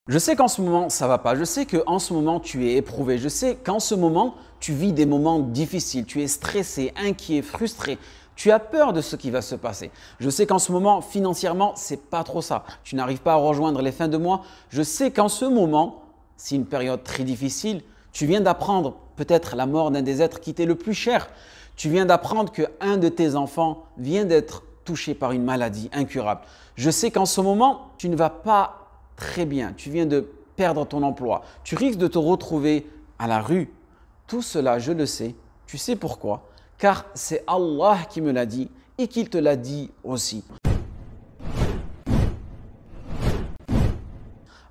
Je sais qu'en ce moment, ça va pas. Je sais qu'en ce moment, tu es éprouvé. Je sais qu'en ce moment, tu vis des moments difficiles. Tu es stressé, inquiet, frustré. Tu as peur de ce qui va se passer. Je sais qu'en ce moment, financièrement, c'est pas trop ça. Tu n'arrives pas à rejoindre les fins de mois. Je sais qu'en ce moment, c'est une période très difficile. Tu viens d'apprendre peut-être la mort d'un des êtres qui t'est le plus cher. Tu viens d'apprendre qu'un de tes enfants vient d'être touché par une maladie incurable. Je sais qu'en ce moment, tu ne vas pas très bien, tu viens de perdre ton emploi, tu risques de te retrouver à la rue. Tout cela, je le sais. Tu sais pourquoi? Car c'est Allah qui me l'a dit et qu'il te l'a dit aussi.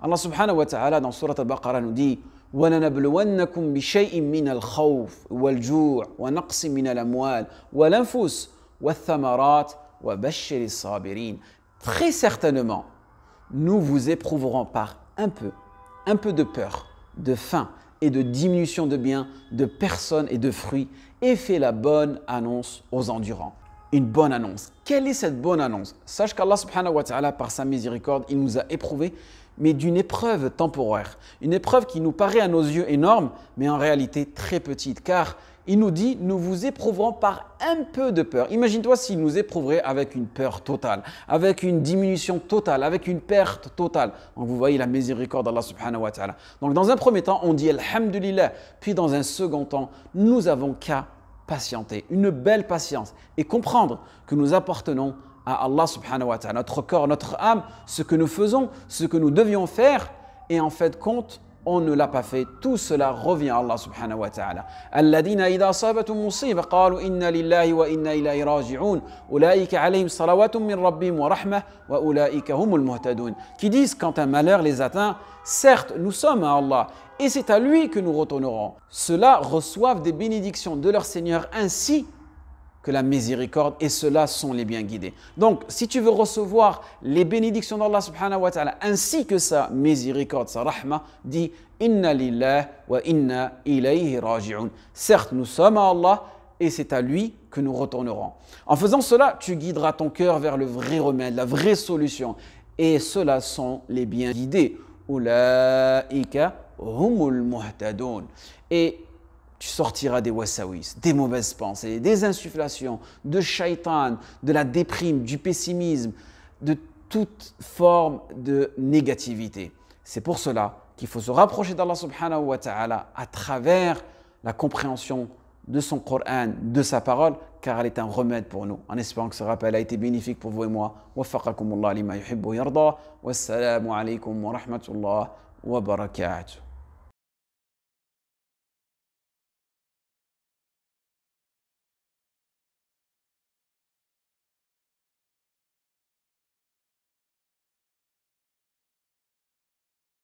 Allah subhanahu wa ta'ala dans Surat al-Baqarah nous dit وَلَنَبْلُوَنَّكُمْ بِشَيْءٍ مِّنَ الْخَوْفِ وَالْجُوعِ وَنَقْصٍ مِّنَ الْأَمْوَالِ وَالْأَنفُسِ وَالثَّمَرَاتِ وَبَشِّرِ الصَّابِرِينَ. Très certainement, nous vous éprouverons par un peu de peur, de faim et de diminution de biens, de personnes et de fruits, et fais la bonne annonce aux endurants. Une bonne annonce. Quelle est cette bonne annonce? Sache qu'Allah subhanahu wa ta'ala, par sa miséricorde, il nous a éprouvés, mais d'une épreuve temporaire. Une épreuve qui nous paraît à nos yeux énorme, mais en réalité très petite, car il nous dit, nous vous éprouverons par un peu de peur. Imagine-toi s'il nous éprouverait avec une peur totale, avec une diminution totale, avec une perte totale. Donc vous voyez la miséricorde d'Allah subhanahu wa ta'ala. Donc dans un premier temps, on dit Alhamdulillah. Puis dans un second temps, nous avons qu'à patienter, une belle patience et comprendre que nous appartenons à Allah subhanahu wa ta'ala, notre corps, notre âme, ce que nous faisons, ce que nous devions faire, et en fait compte, on ne l'a pas fait. Tout cela revient à Allah subhanahu wa ta'ala. Alladhina idha asabatum musiba qalu inna lillahi wa inna ilayhi raji'un ulaika alayhim salawatun min rabbihim wa rahmah wa ulaika humul muhtadun. Qui disent quand un malheur les atteint, certes nous sommes à Allah et c'est à lui que nous retournerons. Ceux-là reçoivent des bénédictions de leur Seigneur ainsi que la miséricorde, et ceux-là sont les bien guidés. Donc, si tu veux recevoir les bénédictions d'Allah subhanahu wa ta'ala, ainsi que sa miséricorde, sa rahma, dis « Inna lillah wa inna ilayhi raji'un ». Certes, nous sommes à Allah, et c'est à lui que nous retournerons. En faisant cela, tu guideras ton cœur vers le vrai remède, la vraie solution. Et ceux-là sont les bien guidés. « Ulaika humul muhtadun ». Et tu sortiras des wasawis, des mauvaises pensées, des insufflations, de shaitan, de la déprime, du pessimisme, de toute forme de négativité. C'est pour cela qu'il faut se rapprocher d'Allah subhanahu wa ta'ala à travers la compréhension de son Coran, de sa parole, car elle est un remède pour nous. En espérant que ce rappel a été bénéfique pour vous et moi. Waffaqakumullah lima yuhibbu yarda. Wassalamu alaykum wa rahmatullah wa barakatuh.